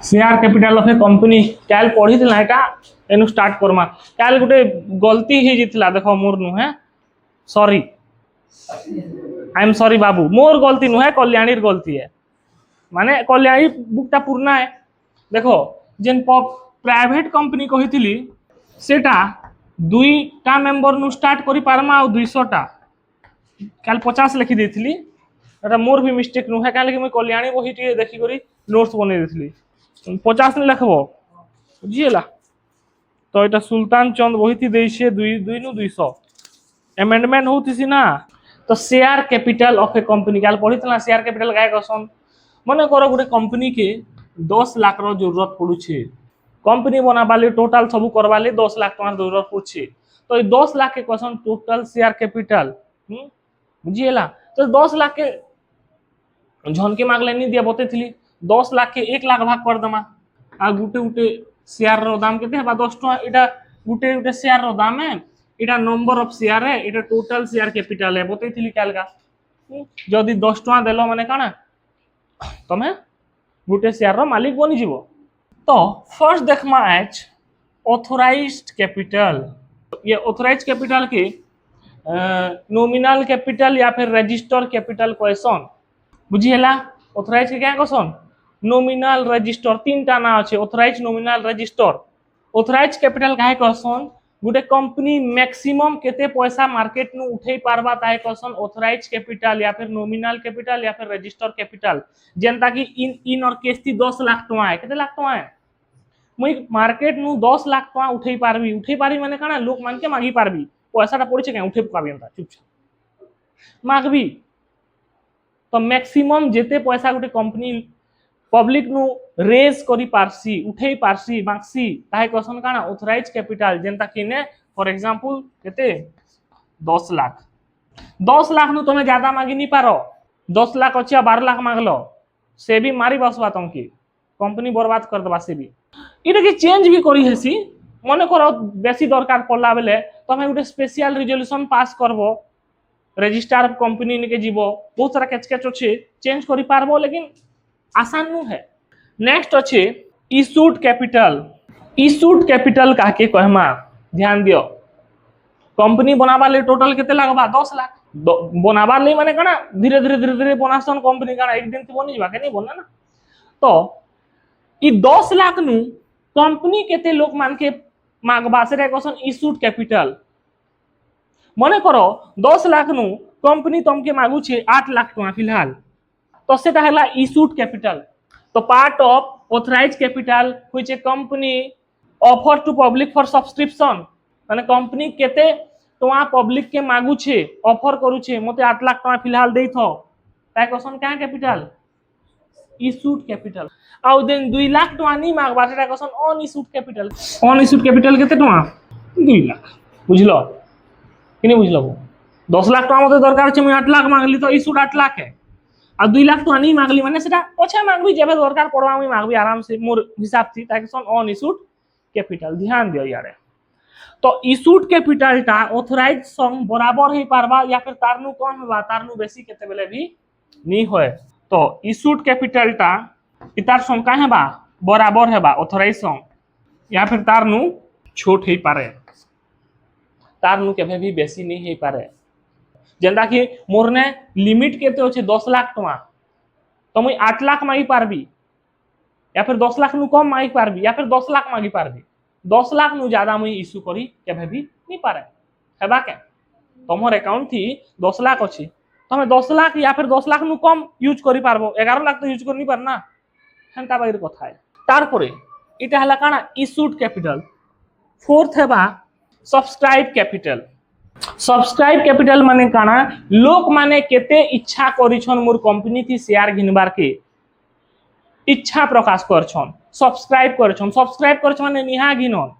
Share capital of A company काल पढ़ी थिला एटा एनु स्टार्ट करमा काल गुटे गलती ही जितला देखो मोर नु है सॉरी आई एम सॉरी बाबू मोर गलती नु है कल्याणीर गलती है माने कल्याणी बुकटा पूर्णा है देखो जेन प्राइवेट कंपनी कहितली सेटा दुईटा मेंबर नु स्टार्ट करि पारमा आ 200 टा काल 50 लिखि देथिली एटा मोर भी मिस्टेक नु है काले कि मैं कल्याणी बही टी देखि करी नोट्स बनै देथिली 50 नहीं लिखब बुझीला तो ये सुल्तान चंद बही थी देशे 200 अमेंडमेंट होती ना तो share capital of A company काल पढ़ी थला शेयर कैपिटल गाय कसन मने करो गोटे कंपनी के 10 लाख रो जरूरत पड़ुछे कंपनी बनाबाले टोटल सब करबाले 10 लाख टका जरूरत पड़ुछे तो ये 10 लाख के क्वेश्चन टोटल शेयर कैपिटल बुझीला तो 10 लाख के झनके मागले नहीं दिया बतेथिली 10 लाख के 1 लाख भाग कर दमा आ गुटे गुटे शेयर रो दाम केते बा 10 टका एटा गुटे गुटे शेयर रो दाम है एटा नंबर ऑफ शेयर है एटा टोटल शेयर कैपिटल है बतेथिली काल का जदी 10 टका देलो माने काना तमे गुटे शेयर रो मालिक बनि जिवो तो फर्स्ट देखमा एच ऑथराइज्ड कैपिटल ये ऑथराइज्ड कैपिटल के नॉमिनल कैपिटल या फिर रजिस्टर कैपिटल क्वेश्चन बुझीला ऑथराइज के क्या क्वेश्चन नॉमिनल रजिस्टर तीन टा ना আছে authorise nominal register authorise capital काहे क्वेश्चन गुटे कंपनी मैक्सिमम केते पैसा मार्केट नु उठै पारबा ताहे क्वेश्चन ऑथराइज कैपिटल या फिर नॉमिनल कैपिटल या फिर रजिस्टर कैपिटल जेंता कि इन और केस थी 10 लाख टका है केते लाख टका है मुई मार्केट नु 10 लाख टका उठै पारबी माने काना लोक मान के मागी पारबी पैसाटा पड़िছে के उठै पाबी एंता चुपचाप मागबी तो मैक्सिमम जेते पैसा गोटे कंपनी पब्लिक नु रेज करी पारसी उठै पारसी मागसी ताहे क्वेश्चन काना ऑथराइज कैपिटल जेंता किने फॉर एग्जांपल केते 10 लाख नु तमे ज्यादा मागी नहीं पारो 10 लाख अछि 12 लाख मागलो से भी मारी बसबा तमकी कंपनी बर्बाद कर दबा से भी इटा के चेंज भी करी हेसी मने करो बेसी दरकार पड़ला बेले तमे गोटे स्पेशल रिजोल्यूशन पास करबो रजिस्ट्रार ऑफ कंपनी के जीवो बहुत सारा कैच कैच अच्छे चेंज करि पारबो लेकिन आसान नु है नेक्स्ट अच्छे इशूड कैपिटल काके कहमा ध्यान दियो कंपनी बनाबा ले टोटल केते लागबा 10 लाख बनाबा ले माने कना धीरे धीरे बनासन कंपनी कना एक दिन बनि जबा के नहीं बनना ना तो ई 10 लाख नु कंपनी केते लोक मान के मागबा से क्वेश्चन इशूड कैपिटल मने करो 10 लाख नु कंपनी तमके मागु छे 8 लाख टका फिलहाल तो सेटा हला इशूड कैपिटल तो part of authorised capital which a company offer to public for subscription माने कंपनी केते टका पब्लिक के मागु छे ऑफर करू छे मते 8 लाख टका फिलहाल देई थो ता क्वेश्चन का कैपिटल इशूड कैपिटल आउ देन 2 लाख टका नहीं मागबा सेटा क्वेश्चन ऑन इशूड कैपिटल केते टका 2 लाख बुझलो कि नहीं बुझलो 10 लाख टका मते दरकार छे मैं 8 लाख मांगली तो इशूड 8 लाख है आ 2 लाख टका नहीं मांगली माने सेटा पछे मांगबी जेबे दरकार पड़वा मैं मांगबी आराम से मोर हिसाब थी ताकि सन ऑन इशूड कैपिटल ध्यान दियो यारे तो इशूड कैपिटल टा ऑथराइज संग बराबर ही पारबा या फिर तारनु कम होबा तारनु बेसी केते बेले भी नहीं होय तो इशूड कैपिटल टा इतार संग का हेबा बराबर हेबा ऑथराइज संग या फिर तारनु छोट ही पारे तारनु केबे भी बेसी नहीं हे पारे जेंदा कि मोर ने लिमिट केते होचे 10 लाख टका तो मुई 8 लाख मागी पारबी या फिर 10 लाख नु कम मागी पारबी या फिर 10 लाख मागी पारबी 10 लाख नु ज्यादा मुई इशू करी केबे भी नहीं पारे हेबा के तमर अकाउंट थी 10 लाख अछि तमे 10 लाख या फिर 10 लाख नु कम यूज करी पारबो 11 लाख तो यूज कर नहीं पारना हेंता बाइर कथा है तार परे इटा हला काना इशूड कैपिटल फोर्थ हेबा सब्सक्राइब कैपिटल माने काना लोक माने केते इच्छा करिछन मोर कंपनी थी शेयर घिनबार के इच्छा प्रकाश करछन सब्सक्राइब करछन माने निहा घिनन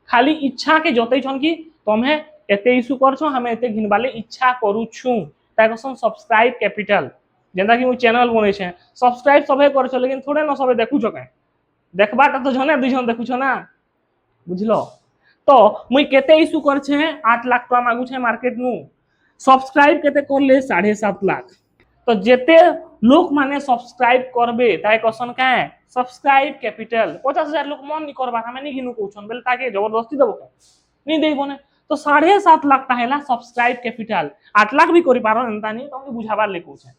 खाली इच्छा के जतै छन कि तमे एते इशू करछो हमें एते घिनबाले इच्छा करूछु ताको सन सब्सक्राइब कैपिटल जेंदा कि मु चैनल बनै छै सब्सक्राइब सबे करछो लेकिन थोड़े न सबे देखु छ के देखबाटा तो जने दुई जन देखु छ ना बुझलो तो मुई केते इशू कर छे 8 लाख टका मागु छे मार्केट नु सब्सक्राइब केते करले 7.5 लाख तो जेते लोक माने सब्सक्राइब करबे ताई क्वेश्चन का है सब्सक्राइब कैपिटल 50,000 लोग मन नहीं करबा हमें नहीं घिनु कहछन बेले ताके जबरदस्ती देबो के नहीं देबो ने तो 7.5 लाख टा हैला सब्सक्राइब कैपिटल 8 लाख भी करि पारो एंता नहीं तुमके बुझाबार ले कहछे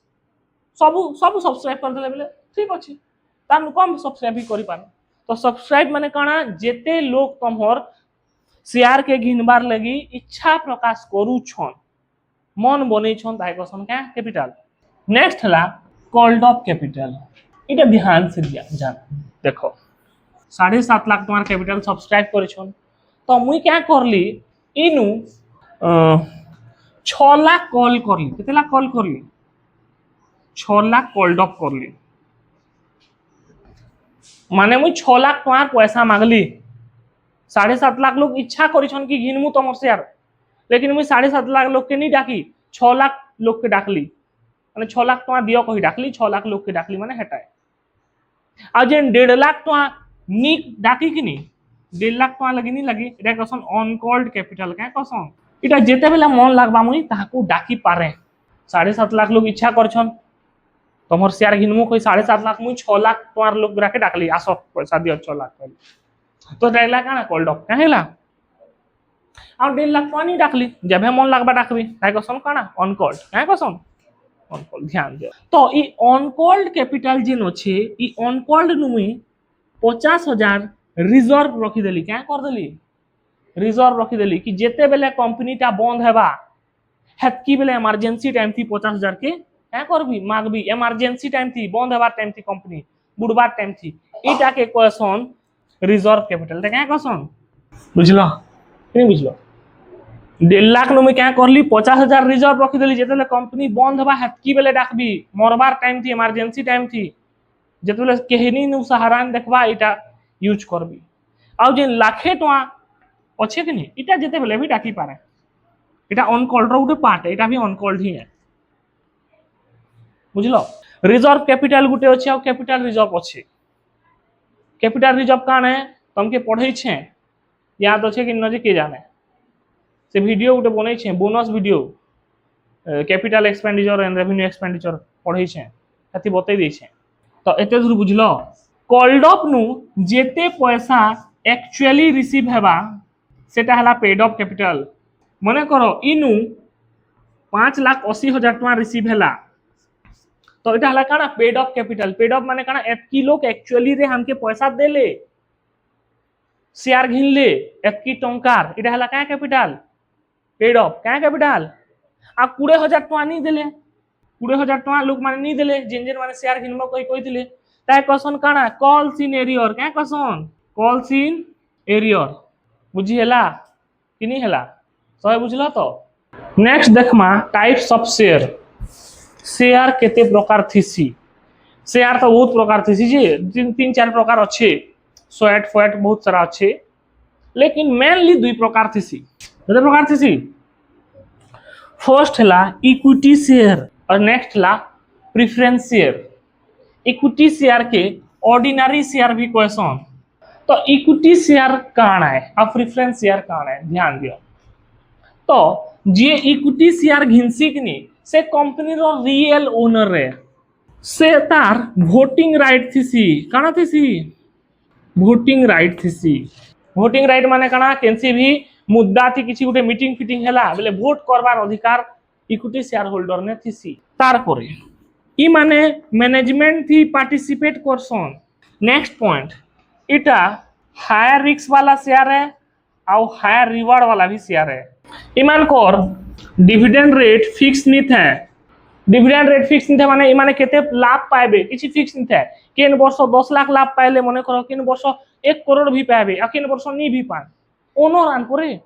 सब सब्सक्राइब कर देले बेले ठीक अछि तानु कम सब्सक्राइब भी करि पारो तो सब्सक्राइब माने काना जेते लोग तमहर शेयर के घिनबार लगी इच्छा प्रकाश करू छन मन बनै छन ताइ कसन का कैपिटल नेक्स्ट हला कॉल्ड अप कैपिटल इटा ध्यान से दिया जान देखो 7.5 लाख तुम्हार कैपिटल सब्सक्राइब करे छन तो मुई क्या करली इनु 6 लाख कॉल करली केते लाख कॉल करली 6 लाख कॉल्ड अप करली माने मुई 6 लाख तुम्हार पैसा मांगली 7.5 लाख लोग इच्छा करिछन कि घिनमु तमर शेयर लेकिन मुई 7.5 लाख लोग के नहीं डाकी 6 लाख लोग के डाकली माने 6 लाख टका दियो कहि डाकली 6 लाख लोग के डाकली माने हेटाय आ जे 1.5 लाख टका नी डाकी कि नहीं 1.5 लाख टका लगी नहीं लगी एटा कसन ऑन कॉल्ड कैपिटल का कसन इटा जेते बेला मन लागबा मुई ताहाकू डाकी पारे 7.5 लाख लोग इच्छा करछन तमर शेयर घिनमु कोई 7.5 लाख मुई 6 लाख टका लोग राके डाकली आसो पैसा दियो 6 लाख तो 1.5 लाख काना कॉल्ड अप काहेला आ 1.5 लाख टका नहीं डाकली जब मन लागबा डाकबी ताइ कसन काना ऑन कॉल्ड काय कसन ऑन कॉल्ड ध्यान दे तो ई ऑन कॉल्ड कैपिटल जिन अछि ई ऑन कॉल्ड नुमी 50,000 रिजर्व रखी देली क्या कर देली रिजर्व रखी देली कि जेते बेले कंपनी टा बंद हेबा हेतकी बेले इमरजेंसी टाइम थी 50,000 के क्या करबी मांगबी इमरजेंसी टाइम थी बंद हेबार टाइम थी कंपनी बुड़बार टाइम थी इटा के क्वेश्चन रिजर्व कैपिटल ते क्या क्वेश्चन बुझलो नहीं बुझलो 1.5 लाख नु मैं क्या करली 50,000 रिजर्व रखी देली जेते कंपनी बंद हेबा हेतकी बेले डाकबी मरबार टाइम थी इमरजेंसी टाइम थी जेते केहनी नु सहारान देखबा इटा यूज करबी आ जे लाखे टका अच्छे कि नहीं इटा जेते बेले भी डाकी पारे इटा on called row Gute part इटा भी ऑन कॉल्ड ही है बुझलो रिजर्व कैपिटल गुटे अछि आ कैपिटल रिजर्व अछि कैपिटल रिजर्व कान है तुमके पढ़ै छै याद अछि कि नजे के जाने से वीडियो गुटे बनै छै bonus video capital expenditure and revenue expenditure पढ़ै छै अथि बतै दै छै तो एते दूर बुझलो कॉल्ड अप नु जेते पैसा एक्चुअली रिसीव हेबा सेटा हला पेड अप कैपिटल मने करो इनु 5,80,000 टका रिसीव हेला तो इटा हला काना पेड अप माने काना एतकी लोग एक्चुअली रे हमके पैसा देले शेयर घिनले एतकी टंकार इटा हला का कैपिटल पेड अप क्या कैपिटल आ 20,000 टका नहीं देले 20,000 टका लोग माने नहीं देले जिन जिन माने शेयर घिनबो कोई दिले ताय क्वेश्चन काना कॉल्स इन एरियर क्या क्वेश्चन कॉल्स इन एरियर बुझी हला कि नहीं हला सब बुझलो तो नेक्स्ट देखमा टाइप्स ऑफ शेयर शेयर केते प्रकार थिसी शेयर तो बहुत प्रकार थिसी जे 3-4 प्रकार अच्छे स्वेट फैट बहुत सारा अच्छे लेकिन मेनली 2 प्रकार थिसी केते प्रकार थिसी फर्स्ट हला इक्विटी शेयर और नेक्स्ट हला प्रेफरेंस शेयर इक्विटी शेयर के ऑर्डिनरी शेयर भी क्वेश्चन तो इक्विटी शेयर काण है और प्रेफरेंस शेयर काण है ध्यान दियो तो जे इक्विटी शेयर घिनसी कि से कंपनी रो रियल ओनर रे से तार वोटिंग राइट थिसी काना थिसी वोटिंग राइट माने काना केनसी भी मुद्दा थी किसी गुटे मीटिंग फिटिंग हैला बोले वोट करबार अधिकार इक्विटी शेयर होल्डर ने थिसी तार परे ई माने मैनेजमेंट थी पार्टिसिपेट करसन नेक्स्ट पॉइंट इटा हायर रिस्क वाला शेयर है और हायर रिवार्ड वाला भी शेयर है इमान कोर डिविडेंड रेट फिक्स नहीं थे डिविडेंड रेट फिक्स नहीं थे माने इमाने केते लाभ पाएबे किछि फिक्स नहीं थे केन वर्ष 10 लाख लाभ पाइले मने करो केन वर्ष 1 करोड़ भी पाएबे आ केन वर्ष नहीं भी पाए ओनर आन परे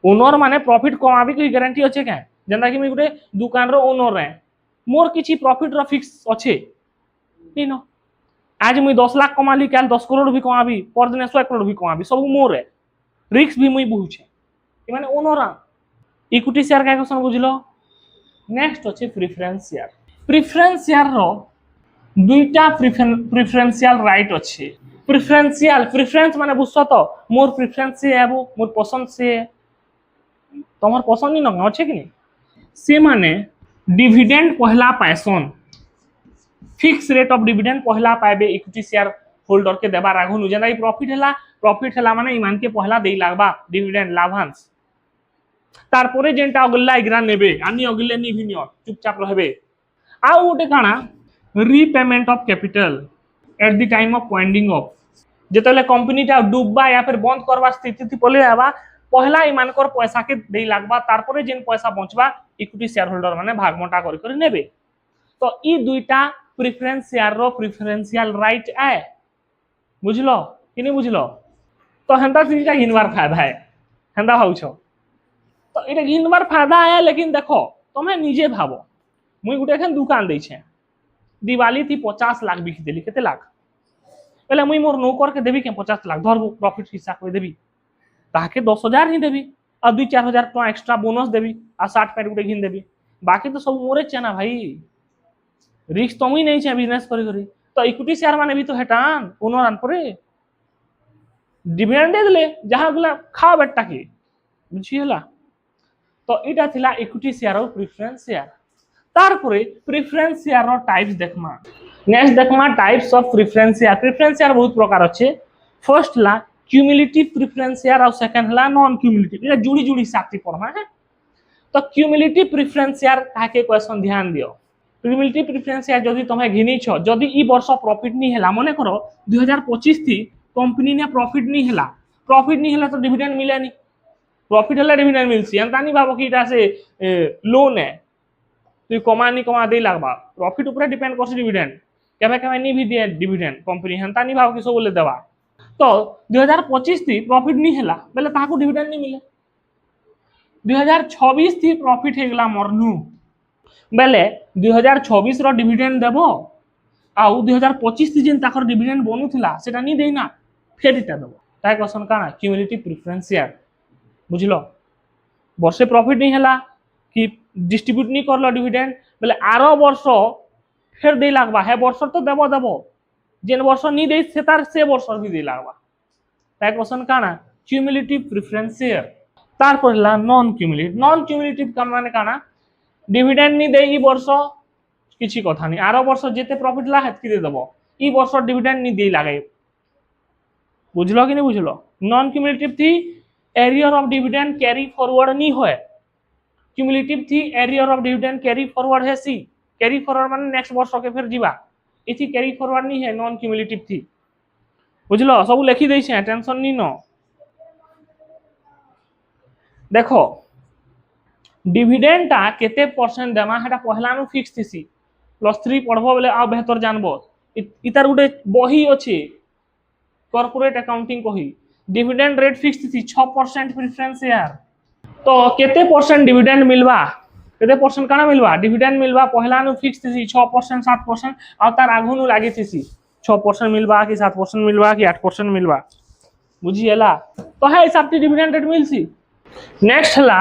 ओनर माने प्रॉफिट कमाबे की गारंटी अछि के जेंदा कि मी गुटे दुकान रो ओनर है मोर किछि प्रॉफिट रो फिक्स अछि नहीं नो आज मुई 10 लाख कमाली काल 10 करोड़ भी कमाबी पर दिन 100 करोड़ भी कमाबी सब मोर है रिस्क भी मुई बुझे ई माने ओनर इक्विटी शेयर का क्वेश्चन बुझलो नेक्स्ट अछि प्रेफरेंस शेयर रो दुईटा प्रेफरेंशियल राइट अछि प्रेफरेंस माने बुझছো तो मोर प्रेफरेंस से आबो मोर पसंद से तमर पसंद नहीं न अछि कि नहीं से माने डिविडेंड पहला पाइसन फिक्स रेट ऑफ डिविडेंड पहला पाइबे इक्विटी शेयर होल्डर के देबार आगुनु जेना प्रॉफिट हैला माने ईमान के पहला देई लागबा डिविडेंड लाभांश तारपरे जेनटा अगला एग्रा नेबे आनी अगले नी भिनियो चुपचाप रहबे आ गोटे काना repayment of capital at the time of winding of जेतले कंपनीटा डूबबा या फिर बंद करबा स्थिति थी पले आबा पहला ईमानकर पैसा के देई लागबा तारपरे जेन पैसा बचबा इक्विटी शेयर होल्डर माने भागमटा करि करि नेबे तो ई दुईटा प्रेफरेंस शेयर रो प्रेफरेंशियल राइट आए बुझलो कि नहीं बुझलो तो हेंता चीज घिनबार फायदा है हेंता भावछो तो इटा घिनबार फायदा आया लेकिन देखो तुम्हें निजे भावो मुई गुटे एखन दुकान दै छे दिवाली थी 50 लाख बिकी देली केते लाख पहले मुई मोर नौकर के देबी के 50 लाख धर प्रॉफिट हिस्सा को देबी ताके 10,000 ही देबी और 2-4,000 टका एक्स्ट्रा बोनस देबी आ 60 पैंट गुटे घिन देबी बाकी तो सब मोरे छे ना भाई रिस्क तो मुई नहीं छे बिजनेस करी करी तो इक्विटी शेयर माने भी तो हेटान ओनर आन परे डिविडेंड दे देले जहां गला खा बेटा के बुझियला तो इटा थिला इक्विटी शेयर और प्रेफरेंस शेयर तारपरे प्रेफरेंस शेयर रो टाइप्स देखमा नेक्स्ट देखमा टाइप्स ऑफ प्रेफरेंस शेयर बहुत प्रकार अच्छे फर्स्ट ला क्यूमुलेटिव प्रेफरेंस शेयर और सेकंड ला नॉन क्यूमुलेटिव इटा जुड़ी जुड़ी साथी पढ़मा है तो क्यूमुलेटिव प्रेफरेंस शेयर काके क्वेश्चन ध्यान दियो क्यूमुलेटिव प्रेफरेंस शेयर जदी तमे घिनी छ जदी ई वर्ष प्रॉफिट नहीं हैला माने करो 2025 थी कंपनी ने प्रॉफिट नहीं हैला तो डिविडेंड मिले नहीं प्रॉफिट हैला डिविडेंड मिलसी एंता नहीं भाबो कि इटा से लोन है तो कमा नहीं कमा दे लागबा प्रॉफिट ऊपर डिपेंड करछ डिविडेंड केबे केबे नहीं भी दे डिविडेंड कंपनी हेंता नहीं भाव कि सब बोले देबा तो 2025 थी प्रॉफिट नहीं हैला बेले ताको डिविडेंड नहीं मिले 2026 थी प्रॉफिट हेगला मरनु बेले 2026 रो डिविडेंड देबो आउ 2025 थी जेन ताकर डिविडेंड बनुथिला सेटा नहीं देना फेर इटा देबो ताय क्वेश्चन काना क्यूमुलेटिव प्रेफरेंस शेयर बुझलो वर्षे प्रॉफिट नहीं हैला कि डिस्ट्रीब्यूट नहीं करलो डिविडेंड बोले आरो वर्ष फिर दे लागबा है वर्ष तो देबो जेन वर्ष नहीं दे से वर्ष भी दे लागबा ताई क्वेश्चन काना क्यूमुलेटिव प्रेफरेंस शेयर तार पड़ला नॉन क्यूमुलेटिव का माने काना डिविडेंड नहीं दे ई वर्ष किछि कथा नहीं आरो वर्ष जेते प्रॉफिट ला हेतकी दे देबो ई वर्ष डिविडेंड नहीं दे लागे बुझलो कि नहीं बुझलो नॉन क्यूमुलेटिव थी arrear of dividend carry forward नहीं होए क्यूमुलेटिव थी arrear of dividend carry forward है सी कैरी फॉरवर्ड माने नेक्स्ट वर्ष के फिर जीवा इथि कैरी फॉरवर्ड नहीं है नॉन क्यूमुलेटिव थी बुझलो सब लिखि दै छै टेंशन नहीं न देखो डिविडेंड ता केते परसेंट देमा हेटा पहला नु फिक्स थिसी +3 पढ़बो बोले आ बेहतर जानबो इतार गुटे बही अछि कॉर्पोरेट अकाउंटिंग कही डिविडेंड रेट फिक्स थी 6% प्रेफरेंस शेयर तो केते परसेंट डिविडेंड मिलवा केते परसेंट काना मिलवा डिविडेंड मिलवा पहला नु फिक्स थी 6% 7% आ तार आगु नु लागि थी 6% मिलवा कि 7% मिलवा कि 8% मिलवा बुझिएला तो है हिसाब से डिविडेंड रेट मिलसी नेक्स्ट हला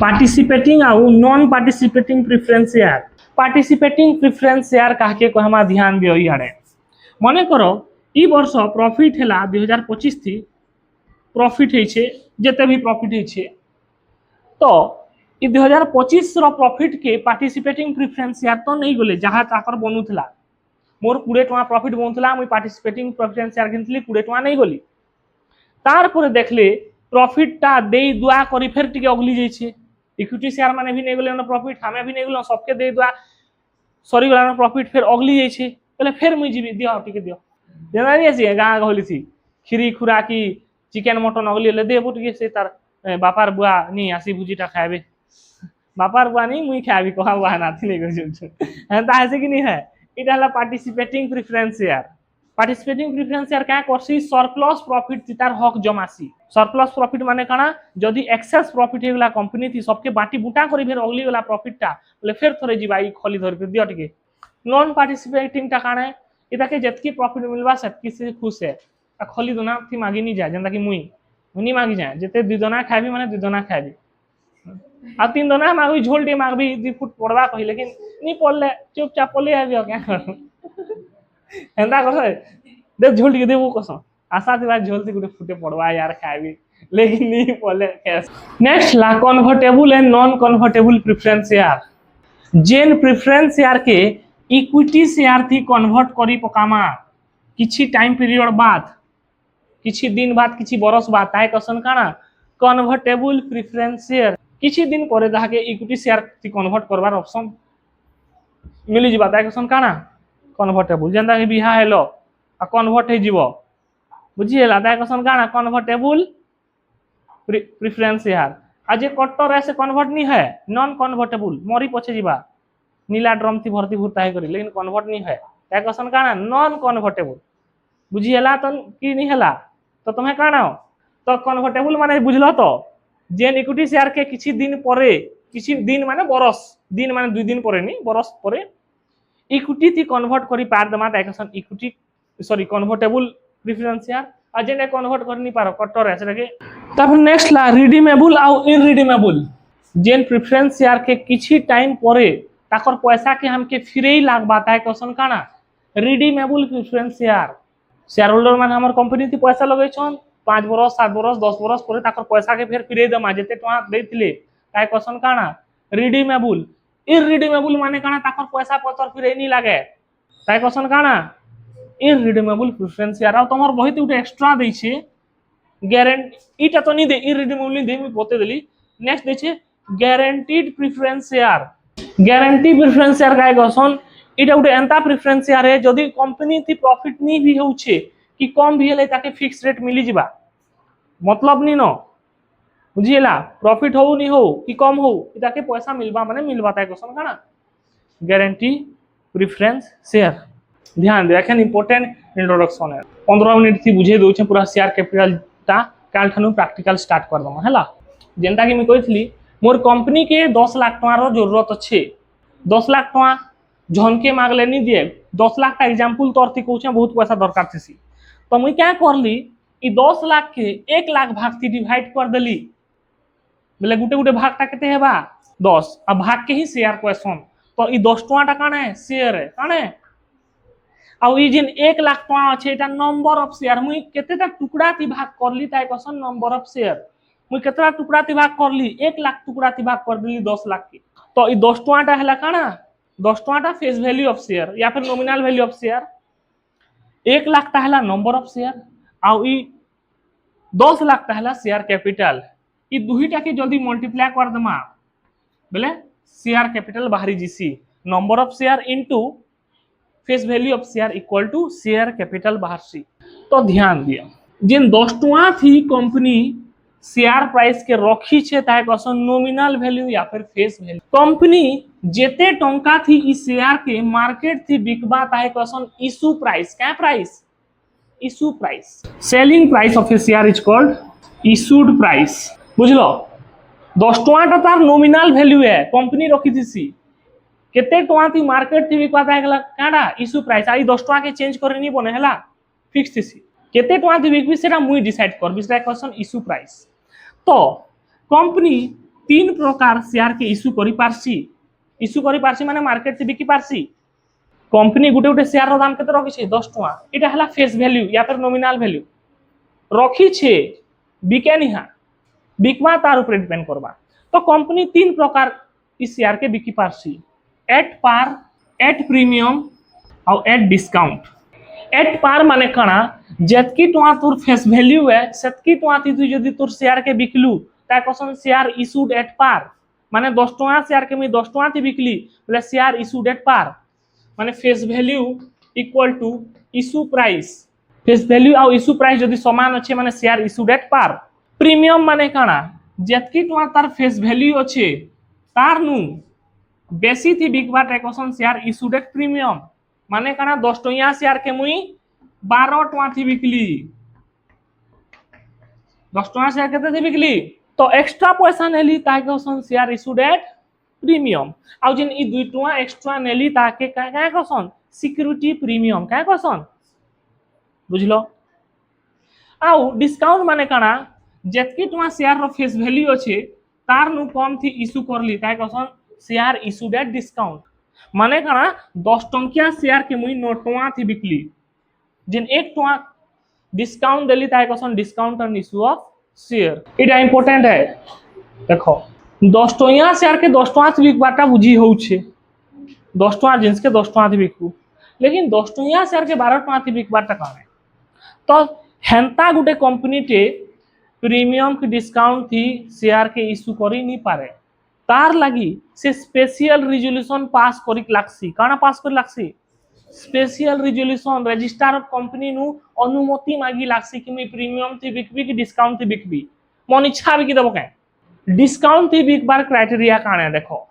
पार्टिसिपेटिंग आ non participating preference share participating preference share काहे को हमा ध्यान दियो यारे मने करो ई वर्ष प्रॉफिट हैला 2025 थी प्रॉफिट है छे जेते भी प्रॉफिट है छे तो ई 2025 रो प्रॉफिट के पार्टिसिपेटिंग प्रेफरेंस शेयर तो नहीं गले जहां ताकर बनुथला मोर 20 टका प्रॉफिट बनुथला मुई पार्टिसिपेटिंग प्रेफरेंस शेयर किनथली 20 टका नहीं गली तार पर देखले प्रॉफिट ता दे दुआ करी फिर टिके अगली जाई छे इक्विटी शेयर माने भी नहीं गले न प्रॉफिट हमें भी नहीं गलो सबके दे दुआ सॉरी गला प्रॉफिट फिर अगली जाई छे पहले फिर मुई जीबी दियो टिके दियो जानी आसी गाँ गहली थी खीरी खुराकी चिकेन मटन अगली ले देबो टिके से तार बापार बुआ नहीं आसी भुजीटा खाबे बापार बुआ नहीं मुई खाबी कहा बुआ नाथी नहीं कर हेंता ऐसे कि नहीं है इटा हला participating preference share participating preference share क्या करसी सरप्लस प्रॉफिट थी तार हक जमासी सरप्लस प्रॉफिट माने काना जदी एक्सेस प्रॉफिट हेगला कंपनी थी सबके बाटी बुटा करी फिर अगली वाला प्रॉफिट ता बोले फिर थोड़े जीवा ई खली धर के दियो टिके नॉन पार्टिसिपेटिंग ता काना इताके जतकी प्रॉफिट मिलवा सेतकी से खुश है आ खली दोना थी मागी नहीं जाए जेंता कि मुई मागी जाए जेते दुई दोना खाबी माने दुई दोना खाबी आ तीन दोना मागबी झोलटी मागबी 2 फुट पड़वा कही लेकिन नहीं पड़ले चुपचाप पले आबियो क्या करू हेंदा कस दे झोलटी देबो कस आशा थी बात झोलती गुटे फुटे पड़वा यार खाबी लेकिन नहीं पड़ले नेक्स्ट ला convertible and non convertible preference share जेन प्रेफरेंस शेयर के इक्विटी शेयर थी कन्वर्ट करी पकामा किछि टाइम पीरियड बाद, किछि दिन बाद, किछि बरस बाद ताहे क्वेश्चन काना कन्वर्टेबल प्रेफरेंस शेयर। किछि दिन परे ताहाके इक्विटी शेयर थी कन्वर्ट करबार ऑप्शन मिली जिबा ताहे क्वेश्चन काना कन्वर्टेबल। जेंदा कि बिहा हेलो आ कन्वर्ट हे जिवो बुझी हला ताहे क्वेश्चन काना कन्वर्टेबल प्रेफरेंस शेयर। आज कट्टर ऐसे कन्वर्ट नहीं है नॉन कन्वर्टेबल मरी पछे जिबा नीला ड्रम थी भर्ती भूरता है करी लेकिन कन्वर्ट नहीं है ताहे क्वेश्चन काना नॉन कन्वर्टेबल बुझी हला तो कि नहीं हला तो तुम्हें काना तो कन्वर्टेबल माने बुझलो तो जेन इक्विटी शेयर के किछि दिन परे किछि दिन माने बरस दिन माने 2 दिन परे नहीं बरस परे इक्विटी थी कन्वर्ट करी पार दमा ताहे question equity sorry convertible preference share आ जेने कन्वर्ट कर नहीं पारो कट्टर ऐसे रखे। तब नेक्स्ट ला रिडीमेबल आ इनरिडीमेबल जेन प्रेफरेंस शेयर के किछि टाइम परे ताकर पैसा के हमके फिरे लागबा ताहे क्वेश्चन काना redeemable preference share. Share holder माने हमर कंपनी थी पैसा लगै छन 5 बरस 7 बरस 10 बरस परे ताकर पैसा के फिर फिरे दमा जेते टका दैथिले ताहे क्वेश्चन काना रिडीमेबल। इनरिडीमेबल माने काना ताकर पैसा पतर फिरे नहीं लागे ताहे क्वेश्चन काना इनरिडीमेबल प्रेफरेंस शेयर। आ तमर बहुत उठे एक्स्ट्रा दै छे गारंटी इटा तो नहीं दे इनरिडीमेबल नहीं दे मी बते देली। नेक्स्ट दे छे guaranteed preference share. Guarantee preference share काय गसन इटा उठे एंता प्रेफरेंस शेयर है जदी कंपनी थी प्रॉफिट नहीं भी होउछे कि कम भी हेले ताके फिक्स रेट मिली जिबा मतलब नहीं न बुझिएला प्रॉफिट हो नहीं हो कि कम हो ताके पैसा मिलबा माने मिलबा ताके क्वेश्चन काना गारंटी प्रेफरेंस शेयर। ध्यान दे एखन इंपोर्टेंट इंट्रोडक्शन है 15 मिनट थी बुझे दउ छे पूरा शेयर कैपिटल ता काल ठनु प्रैक्टिकल स्टार्ट कर दम हैला। जेंता कि मैं कहितली मोर कंपनी के 10 लाख टकार जरूरत अच्छे 10 लाख टका झनके मागले नहीं दिए 10 लाख का एग्जांपल तौर थी कहूँ बहुत पैसा दरकार थी तो मुई क्या करली ई 10 लाख के 1 लाख भाग थी डिवाइड कर देली बोले गुटे गुटे भाग टा केते हेबा 10 अब भाग के ही शेयर क्वेश्चन तो ई 10 टका काना है शेयर है काना है आ ई जिन 1 लाख टका अछि एटा नंबर ऑफ शेयर मुई केतेटा टुकड़ा थी भाग करली ताई क्वेश्चन नंबर ऑफ शेयर मुई केतरा टुकड़ा थी भाग करली 1 लाख टुकड़ा थी भाग कर देली 10 लाख के तो ई 10 टका हला काना 10 टका फेस वैल्यू ऑफ शेयर या फिर nominal value of share 1 lakh हला नंबर ऑफ शेयर आ ई 10 लाख हला शेयर कैपिटल ई दुहीटा के जल्दी मल्टीप्लाई कर दमा बोले शेयर कैपिटल बाहरी जीसी number of share into face value of share equal to share capital बाहर सी। तो ध्यान दिया जिन 10 टका थी कंपनी शेयर प्राइस के रखी छे ताहे क्वेश्चन नॉमिनल वैल्यू या फिर फेस वैल्यू कंपनी जेते टंका थी ई शेयर के मार्केट थी बिकबा ताहे क्वेश्चन इशू प्राइस क्या price issue price selling price of A share is called issued price बुझलो 10 टका तार नॉमिनल वैल्यू है कंपनी रखी थी सी केते टका थी मार्केट थी बिकबा ताहे काडा इशू प्राइस आई 10 टका के चेंज करे नहीं बने हला फिक्स थी सी केते टका थी बिकबी सेटा मुई डिसाइड कर बिसरा क्वेश्चन इशू प्राइस। तो कंपनी 3 प्रकार शेयर के इशू करी पारसी माने मार्केट से बिकी पारसी कंपनी गुटे गुटे शेयर रो दाम केते रखी छे 10 टका इटा हला फेस वैल्यू या फिर नॉमिनल वैल्यू रखी छे बिके निहा बिकवा तार ऊपर डिपेंड करबा। तो कंपनी 3 प्रकार इस शेयर के बिकी पारसी एट पार एट प्रीमियम और एट डिस्काउंट। एट पार माने कणा जतकी टका तोर फेस वैल्यू है सेतकी टका थी तू जदी तोर शेयर के बिकलू ता question share issued at par माने 10 टका शेयर के मैं 10 टका थी बिकली बोले शेयर इशूड एट पार माने face value equal to issue price face value और इशू प्राइस जदी समान अच्छे माने share issued at par. Premium माने कणा जतकी टका तार फेस वैल्यू अच्छे तार नु बेसी थी बिकबा ता question share issued at premium माने कणा 10 टका शेयर के मुई 12 टका थी बिकली 10 टका शेयर केते थी बिकली तो एक्स्ट्रा पैसा नेली ताके question share issued at premium आ जिन ई 2 टका एक्स्ट्रा नेली ताके का क्वेश्चन सिक्योरिटी प्रीमियम का क्वेश्चन बुझलो। आ डिस्काउंट माने कणा जतकी टका शेयर रो फेस वैल्यू अच्छे तार नु कम थी इशू करली ताके question share issued at discount माने कणा 10 टंकिया शेयर के मुई 9 टका थी बिकली जिन 1 टका डिस्काउंट देली ताके question discount on issue of share इटा इंपोर्टेंट है देखो 10 टका शेयर के 10 टका थी बिकबाटा बुझी होउ छे 10 टଙ୍କା जिनिस के 10 टଙ୍କା थी बिकू, लेकिन 10 टंकिया शेयर के 12 टଙ୍କା थी बिकबारटा कामे। तो हेन्ता गुटे कंपनी टे प्रीमियम की डिस्काउंट थी शेयर के इश्यू करी नहीं पारे, तार लगी से स्पेशल रिजोल्यूशन पास करी लागसी। काना पास करी लागसी? Special resolution registrar of company नु अनुमति मागी लागसी कि मैं प्रीमियम थी बिकबी कि डिस्काउंट थी बिकबी। मन इच्छा बिकी देबो के डिस्काउंट थी बिकबार क्राइटेरिया काने देखो।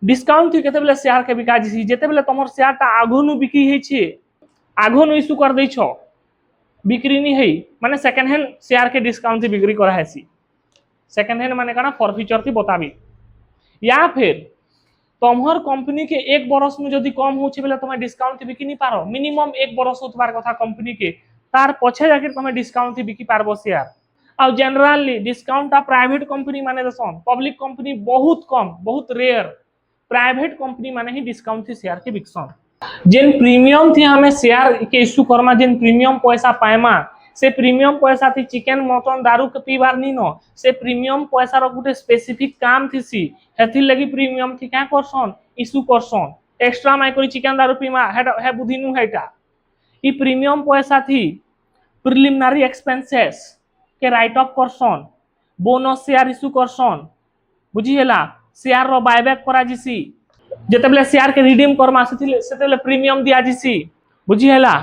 डिस्काउंट थी केते बेले शेयर के बिका जिसी जेते बेले तमर शेयर ता आगोनु बिकी हे छे, आगोनु इश्यू कर दै छो, बिक्री नहीं है माने सेकंड हैंड शेयर के डिस्काउंट थी बिक्री करा हैसी। सेकंड हैंड माने काना फॉरफीचर थी बताबी, या फिर तुम्हार कंपनी के एक बरस में जदि कम होचे बेले तुम डिस्काउंट बिकी नहीं पारो, मिनिमम एक बरस होतबार कथा कंपनी के, तार पछे जाके तुम डिस्काउंट बिकी पारबो शेयर। आ जनरली डिस्काउंट आ प्राइवेट कंपनी माने दसन, पब्लिक कंपनी बहुत कम, बहुत रेयर, प्राइवेट कंपनी माने ही डिस्काउंट थी शेयर के बिकसन। जिन प्रीमियम थी हमें शेयर के इश्यू करमा, जिन प्रीमियम पैसा पाएमा से प्रीमियम पैसा थी चिकन मटन दारू के पीबार नी नो, से प्रीमियम पैसा रो गुटे स्पेसिफिक काम थी सी, हेथि लगी प्रीमियम थी क्या करसन इश्यू करसन। एक्स्ट्रा माई कोई चिकन दारू पीमा है बुद्धि नु हेटा। ई प्रीमियम पैसा थी प्रिलिमिनरी एक्सपेंसेस के राइट ऑफ करसन, बोनस शेयर इश्यू करसन, बुझी हेला, शेयर रो बायबैक करा जिसी, जेतेबेले शेयर के रिडीम करमा सेतेबेले प्रीमियम दिया जिसी, बुझी हेला।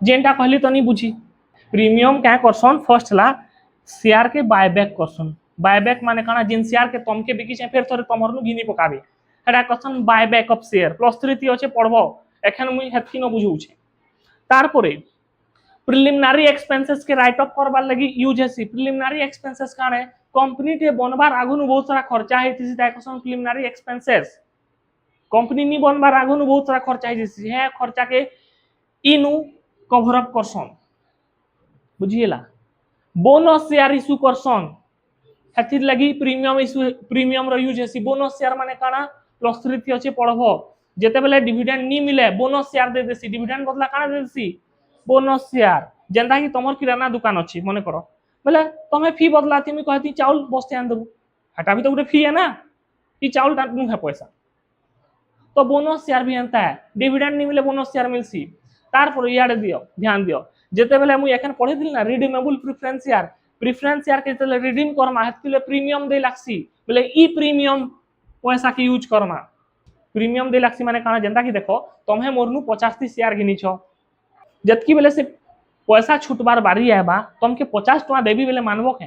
जेनटा कहली तो नहीं बुझी। प्रीमियम क्या करसन फर्स्ट ला शेयर के बायबैक करसन। बायबैक माने काना जिन शेयर के तमके बिकी छे फिर थोड़े तमरनु घिनी पकाबे, हेडा करसन बायबैक ऑफ शेयर। प्लस 3 ती अछि पढबो, एखन मुई हेतकी न बुझू छे। तारपरे प्रिलिमिनरी एक्सपेंसेस के राइट ऑफ करबार लगी यूज हेसी। प्रिलिमिनरी एक्सपेंसेस काने कंपनी के बनबार आगुनु बहुत सारा खर्चा हेतिसी, ताइ करसन प्रिलिमिनरी एक्सपेंसेस। कंपनी नी बनबार आगुनु बहुत सारा खर्चा हेतिसी, हे खर्चा के इनु कवर अप करसन, बुझिएला। बोनस शेयर इश्यू करसन, हेतिर लगी प्रीमियम इश्यू, प्रीमियम रो यूज हेसी। बोनस शेयर माने काना प्लस 3 थी अछि पढबो, जेते बेले डिविडेंड नी मिले बोनस शेयर दे देसी। डिविडेंड बदला काना दे देसी बोनस शेयर। जेंता कि तमर किराना दुकान अछि मने करो, बोले तमे फी बदला तिमी कहती चाउल बस्ते आन देबू, हटा भी तो गुटे फी है ना, ई चाउल टानु है पैसा। तो बोनस शेयर भी एंता है, डिविडेंड नी मिले बोनस शेयर मिलसी। तारपर इयाडे दियो ध्यान दियो, जेते बेले मुई एखन पढि दिल ना redeemable preference share, preference share के तेले रिडीम करमा हेतले प्रीमियम दे लागसी, बोले ई प्रीमियम पैसा के यूज करमा। प्रीमियम दे लागसी माने काना जेंता कि देखो तमे मोरनु 50 टी शेयर घिनी छ, जतकी बेले से पैसा छुटबार बारी आबा तमके 50 टका देबी बेले मानबो के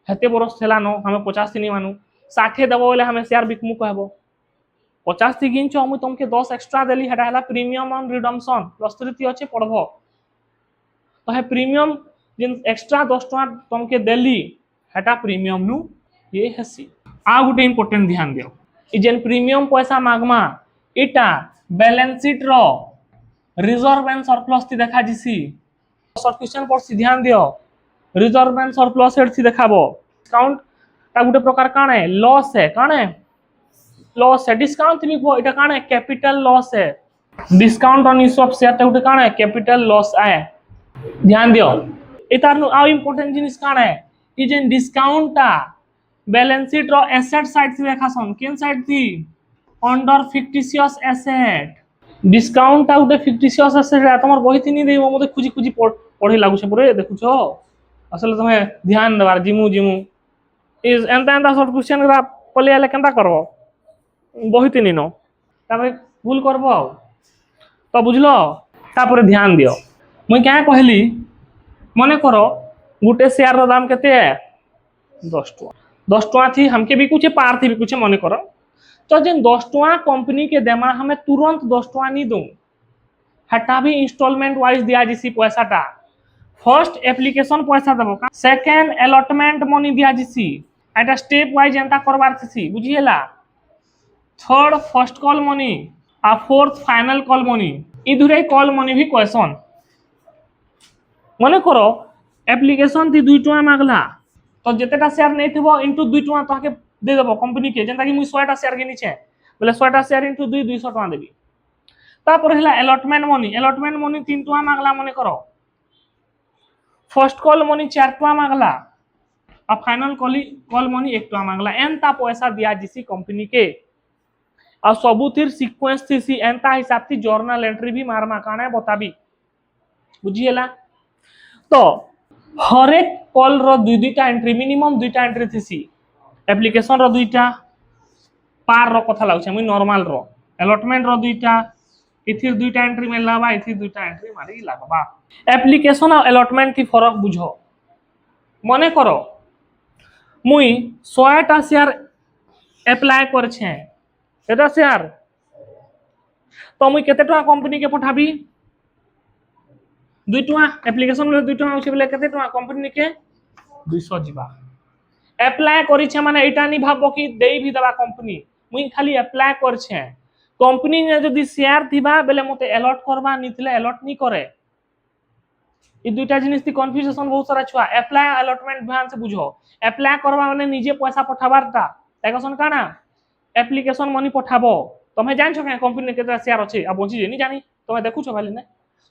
हेते बरस थेला नो हमें 50 नी मानु, 60 देबो बेले हमें शेयर बिकमु कहबो। 50 टी गिन छ मुई तमके 10 एक्स्ट्रा देली, हेडा हला प्रीमियम ऑन रिडम्पशन प्लस 3 ती अछि पढबो। तो है प्रीमियम जिन एक्स्ट्रा 10 टका तमके देली हेटा प्रीमियम नु ये हेसी। आ गुटे इंपोर्टेंट ध्यान दियो, ई जेन प्रीमियम पैसा मागमा इटा बैलेंस शीट रो रिजर्व एंड सरप्लस थी देखा जिसी। शॉर्ट क्वेश्चन पर सी ध्यान दियो, रिजर्व एंड सरप्लस हेड थी देखाबो। डिस्काउंट ता गुटे प्रकार काने लॉस है, काने लॉस है। डिस्काउंट थी लिखबो इटा काने कैपिटल लॉस है। Discount on issue of share ता गुटे काने कैपिटल लॉस आए। ध्यान दियो इतार नु आ इंपोर्टेंट जिनिस काने ई जेन डिस्काउंट ता बैलेंस शीट रो एसेट साइड थी देखासन, केन साइड थी अंडर फिक्टिशियस एसेट। डिस्काउंट ता गुटे फिक्टिशियस एसेट है, तमर बही थी नी देबो मते खुजी खुजी पढी लागु छे पुरे देखुछो। असले तमे ध्यान देबार जिमु जिमु इज एंता एंता शॉर्ट क्वेश्चन रा पले आले केनता करबो बही थी नी नो तामे भूल करबो। तो बुझलो, तापरे ध्यान दियो मुई क्या कहली मने करो गुटे शेयर रो दाम केते है 10 टका। 10 टका थी हमके भी कुछ पार थी भी कुछ मने करो, तो जेन 10 टका कंपनी के देमा हमें तुरंत 10 टका नहीं दूं, हटा भी इंस्टॉलमेंट वाइज दिया जिसी पैसाटा। फर्स्ट एप्लीकेशन पैसा देबो, सेकंड अलॉटमेंट मनी दिया जिसी, एटा स्टेप वाइज एंता करबार थी बुझिएला। थर्ड फर्स्ट कॉल मनी आ फोर्थ फाइनल कॉल मनी, ई दुरे कॉल मनी भी क्वेश्चन मने करो एप्लीकेशन थी 2 टका मागला तो जेतेटा शेयर नहीं थबो इनटू 2 टका ताके दे देबो कंपनी के, जेंता कि मुई 100 टा शेयर घिनी छे बोले 100 टा शेयर इनटू 2 200 टका देबी। तापर हला अलॉटमेंट मनी, अलॉटमेंट मनी 3 टका मागला मने करो। फर्स्ट कॉल मनी 4 टका मागला आ फाइनल कॉल मनी 1 टका मागला। एंता पैसा दिया जिसी कंपनी के, आ सबुथिर सीक्वेंस थी एंता हिसाब थी जर्नल एंट्री भी मारमा काना बताबी बुझीला। तो हर एक कॉल रो दुईटा एंट्री मिनिमम दुईटा एंट्री थी एप्लिकेशन रो दुईटा पार रो कथा लागछ मुई नॉर्मल रो अलॉटमेंट रो दुईटा इथिर दुईटा एंट्री में लाबा इथिर दुईटा एंट्री मारी लागबा। एप्लिकेशन और अलॉटमेंट की फरक बुझो मने करो मुई 100टा शेयर अप्लाई कर छे एटा शेयर तो मुई केते टका कंपनी के पठाबी 2 टका एप्लिकेशन में 2 टका होछे बोले केते टका कंपनी के 200 जीवा अप्लाई करी छे माने एटा नि भाबो कि देई भी दबा कंपनी मुई खाली अप्लाई कर छे कंपनी ने जदी शेयर थिबा बेले मते अलॉट करबा नितले अलॉट नि करे ई दुईटा जिनिस थी कन्फ्यूजन बहुत सारा छुआ अप्लाई अलॉटमेंट ध्यान से बुझो अप्लाई करबा माने निजे पैसा पठाबारटा ताकसन काना एप्लिकेशन मनी पठाबो तमे जान छो के कंपनी केते शेयर अछि आ बंची जे नि जानी तमे देखु छो भाली ने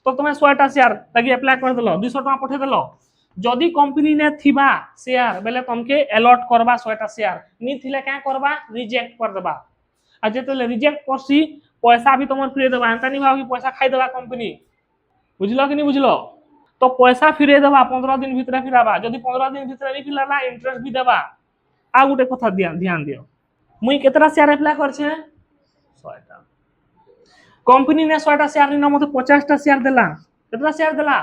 तो तमे 100टा शेयर ताकि अप्लाई कर देलो 200 टका पठे देलो जदी कंपनी ने थिबा शेयर बेले तमके अलॉट करबा 100टा शेयर नि थिले का करबा रिजेक्ट कर देबा आ जेतले रिजेक्ट करसी पैसा भी तमर फिरे देबा अंता नि भाव कि पैसा खाई देबा कंपनी बुझलो कि नि बुझलो तो पैसा फिरे देबा 15 दिन भीतर फिराबा जदी 15 दिन भीतर नहीं फिरला इंटरेस्ट भी देबा आ गुटे कथा ध्यान दियो मुई केतरा शेयर अप्लाई कर छे 100टा कंपनी ने 100टा शेयर नि मते 50टा शेयर देला केतरा शेयर देला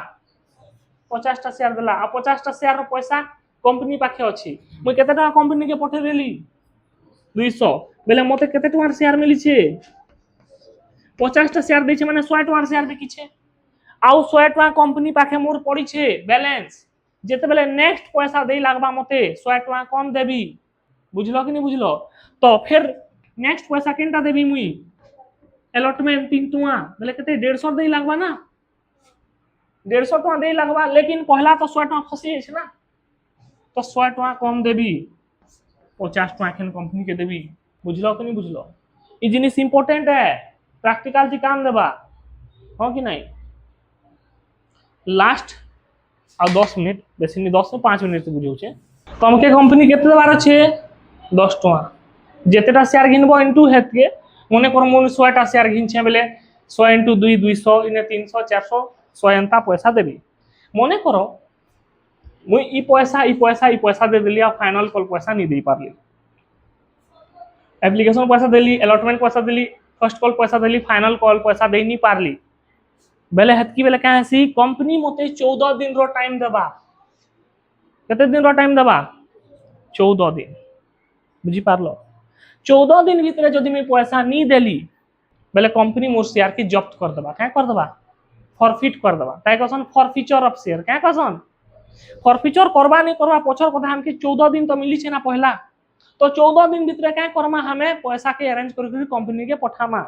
50टा शेयर देला आ 50टा शेयर रो पैसा कंपनी पाखे अछि मुई केते टका कंपनी के पठे देली 200 बेले मते केते टका शेयर मिली छे 50टा शेयर दै छे माने 100 टका शेयर बिकी छे आउ 100 टका कंपनी पाखे मोर पड़ी छे बैलेंस जेते बेले नेक्स्ट पैसा देई लागबा मते 100 टका कम देबी बुझलो कि नहीं बुझलो तो फिर नेक्स्ट पैसा केनटा देबी मुई अलॉटमेंट 3 टका बेले केते 150 देई लागबा ना 150 टका देई लागबा लेकिन पहला तो 100 टका फसी छे ना तो 100 टका कम देबी 50 टका एखन कंपनी के देबी बुझलो कि नहीं बुझलो ई जिनिस इंपोर्टेंट है प्रैक्टिकल थी काम देबा हो कि नहीं लास्ट आ 10 मिनट बेसी नहीं 10 से 5 मिनट से बुझौ छे तमके कंपनी केते देबार छे 10 टका जेतेटा शेयर घिनबो इनटू हेत के मने कर मोर 100टा शेयर घिन छे बेले 100 * 2 200 इने 300 400 100 एंता पैसा देबी मने करो मुई ई पैसा दे देली आ फाइनल कॉल पैसा नहीं दे पारली एप्लीकेशन पैसा देली अलॉटमेंट पैसा देली फर्स्ट कॉल पैसा देली फाइनल कॉल पैसा दे नहीं पारली बेले हेतकी बेले क्या है कंपनी मते 14 दिन रो टाइम देबा केते दिन रो टाइम देबा 14 दिन बुझी पारलो 14 दिन भीतर जदी मैं पैसा नहीं देली बेले कंपनी मोर शेयर की जब्त कर देबा क्या कर देबा फॉरफिट कर देबा ताई कसन फॉरफीचर ऑफ शेयर क्या कसन फॉरफीचर करबा नहीं करबा पछर कथा हमके 14 दिन तो मिली छे ना पहला तो 14 दिन भीतर क्या करमा हमें पैसा के अरेंज करके कंपनी के पठामा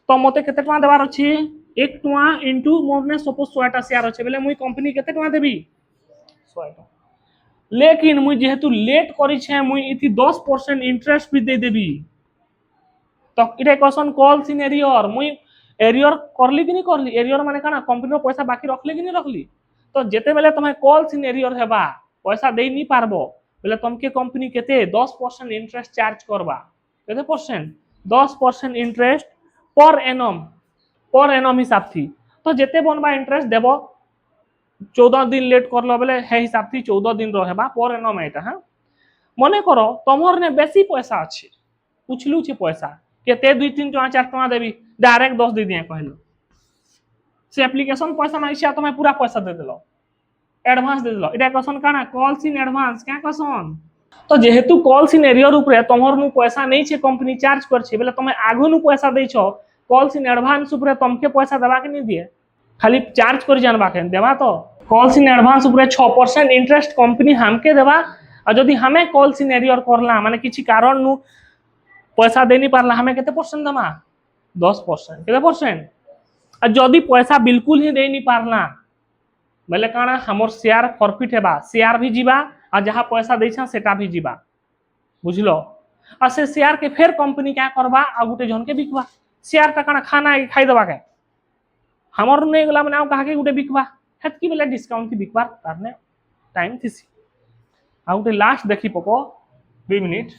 तो मते केते टका देबार अछि 1 टका इनटू मोर ने सपोज 100टा शेयर अछि बेले मुई कंपनी केते टका देबी 100 टका लेकिन मुई जेहेतु लेट करी छे मुई इथि 10% इंटरेस्ट भी दे देबी तो इटे क्वेश्चन कॉल इन एरियर मुई एरियर करली कि नहीं करली एरियर माने काना कंपनी रो पैसा बाकी रखली कि नहीं रखली तो जेते बेले तमे कॉल इन एरियर हेबा पैसा दे नहीं पारबो बेले तमके कंपनी केते 10% इंटरेस्ट चार्ज करबा केते परसेंट 10% इंटरेस्ट पर एनम हिसाब थी तो जेते बनबा इंटरेस्ट देबो 14 दिन लेट करलो बेले हे हिसाब थी 14 दिन रहेबा पर एनम एटा हां मने करो तमर ने बेसी पैसा अछि पुछलु छी पैसा केते 2 3 टका 4 टका देबी डायरेक्ट 10 दे दिए कहलो से एप्लीकेशन पैसा ना इच्छा तो मैं पूरा पैसा दे देलो एडवांस दे देलो इटा क्वेश्चन काना कॉल्स इन एडवांस क्या क्वेश्चन तो जेहेतु कॉल्स इन एरियर ऊपर तमर नु पैसा नहीं छे कंपनी चार्ज कर छे बेले तमे आगु नु पैसा दै छो कॉल्स इन एडवांस ऊपर तमके पैसा देबा के नहीं दिए खाली चार्ज कर जानबा के देबा तो कॉल्स इन एडवांस ऊपर 6% इंटरेस्ट कंपनी हमके देबा आ जदी हमें कॉल्स इन एरियर करला माने किछि कारण नु पैसा दे नहीं पारला हमें केते परसेंट देमा 10% केते परसेंट आ जदी पैसा बिल्कुल ही दे नहीं पारला बेले काना हमर शेयर फॉरफिट हेबा शेयर भी जीवा आ जहां पैसा दै छा सेटा भी जीवा बुझलो आ से शेयर के फिर कंपनी क्या करबा आ गुटे जन के बिकबा शेयर टा काना खाना खाई देबा के हमर नै गला माने कहा के गुटे बिकबा हेतकी बेले डिस्काउंट की बिकबार तारने टाइम थिसी आ गुटे लास्ट देखि पको 2 मिनट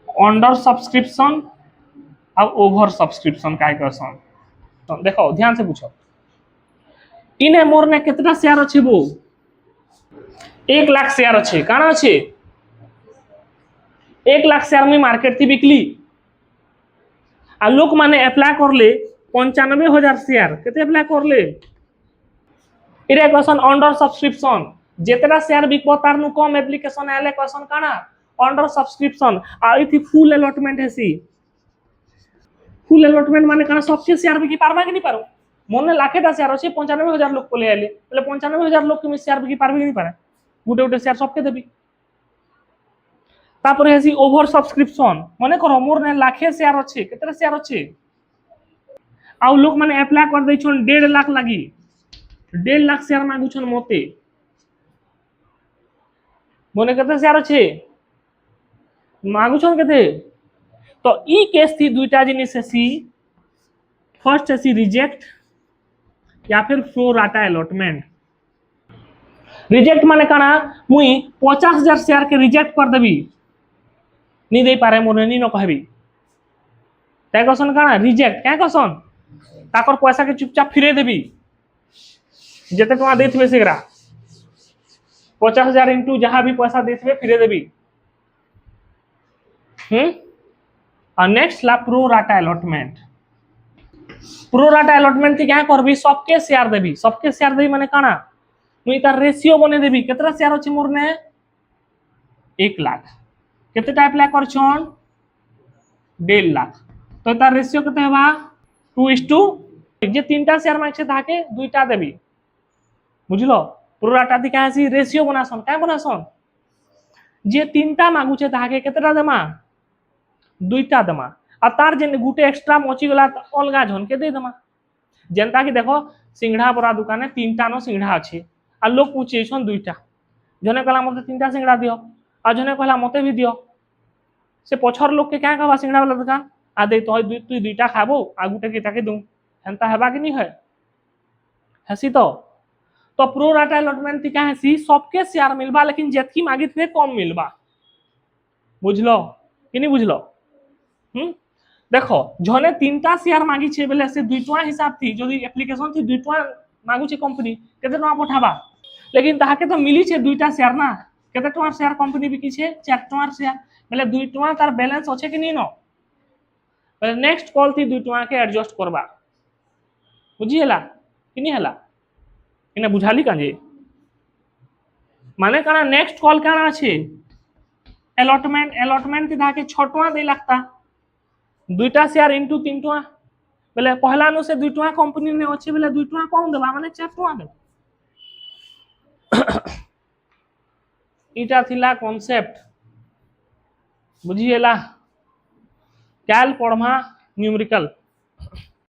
अंडर सब्सक्रिप्शन अब ओवर सब्सक्रिप्शन काय करसन तो देखो ध्यान से पूछो इने मोर ने कितना शेयर अच्छे वो 1 लाख शेयर अच्छे काना अच्छे 1 लाख शेयर में मार्केट थी बिकली आ लोक माने अप्लाई करले 95,000 शेयर केते अप्लाई करले इरे क्वेश्चन अंडर सब्सक्रिप्शन जेतरा शेयर बिकबो तार नु कम एप्लीकेशन आले क्वेश्चन काना अंडर सब्सक्रिप्शन आ इथि फुल अलॉटमेंट हेसी फुल अलॉटमेंट माने काना सबके शेयर बिकी पारबा कि नहीं पारो मोने लाखेटा शेयर अछि 95,000 लोक को ले आले बोले 95,000 लोक के शेयर बिकी पारबे कि नहीं पारे गुटे गुटे शेयर सबके देबी तापर हेसी ओवर सब्सक्रिप्शन माने करो मोर ने लाखे शेयर अछि केतरा शेयर अछि आ लोक माने अप्लाई कर दै छन 1.5 लाख लागी 1.5 लाख शेयर मांगु छन मोते मोने केते शेयर अछि मांगु छन केते तो ई केस थी दुईटा जिनिस हेसी फर्स्ट हेसी रिजेक्ट या फिर प्रो राटा अलॉटमेंट रिजेक्ट माने काना मुई 50,000 शेयर के रिजेक्ट कर देबी नहीं दे पारे मोर नहीं न कहबी तै कसन काना रिजेक्ट क्या कसन ताकर पैसा के चुपचाप फिरे देबी जेते टका देथिबे सेगरा 50,000 इनटू जहां भी पैसा देथिबे फिरे देबी और नेक्स्ट ला pro rata allotment pro rata allotment क्या करबी सबके शेयर देबी माने काना मुई तार रेशियो बने देबी केतरा शेयर अछि मोर ने 1 लाख केते टाइप ला करछन 1.5 लाख तो तार रेशियो केते हेबा 2:2 जे तीनटा शेयर मांगछे ताके दुईटा देबी बुझलो प्रो राटा ती क्या सी रेशियो बनासन काय बनासन जे तीनटा मांगुछे ताके केतेटा देमा दुईटा देमा आ तार जे गुटे एक्स्ट्रा मची गला अलगा झन के दे देमा जनता की देखो सिंगड़ा बड़ा दुकाने तीनटा नो सिंगड़ा अछि आ लोग पूछे छन दुईटा जने कहला मते तीनटा सिंगड़ा दियो आ जने कहला मते भी दियो से पछर लोग के क्या कहबा सिंगड़ा वाला दुकान आ दे तो तू दुईटा खाबो आ गुटे के ताके दूं हंता हेबा कि नहीं है हसी तो प्रो राटा अलॉटमेंट ती क्या हसी सबके शेयर मिलबा लेकिन जेतकी मागित पे कम मिलबा बुझलो कि नहीं बुझलो देखो जने तीनटा शेयर मागी छे बेले से 2 टका हिसाब थी जदी एप्लीकेशन थी 2 टका मागु छे कंपनी केते टका पठाबा लेकिन ताके तो मिली छे दुईटा शेयर ना केते टका शेयर कंपनी बिकी छे 4 टका शेयर बेले 2 टका तार बैलेंस होछे कि नहीं न बेले नेक्स्ट कॉल थी 2 टका के एडजस्ट करबा बुझी हला कि नहीं हला इने बुझाली काजे माने काना नेक्स्ट कॉल काना আছে अलॉटमेंट थी ताके 6 टका दे लागता दुईटा शेयर इनटू 3 टका बेले पहला नु से 2 टका कंपनी ने अछि बेले 2 टका कम देबा माने 4 टका देबा इटा थिला कांसेप्ट बुझिएला कैल पढ़मा न्यूमेरिकल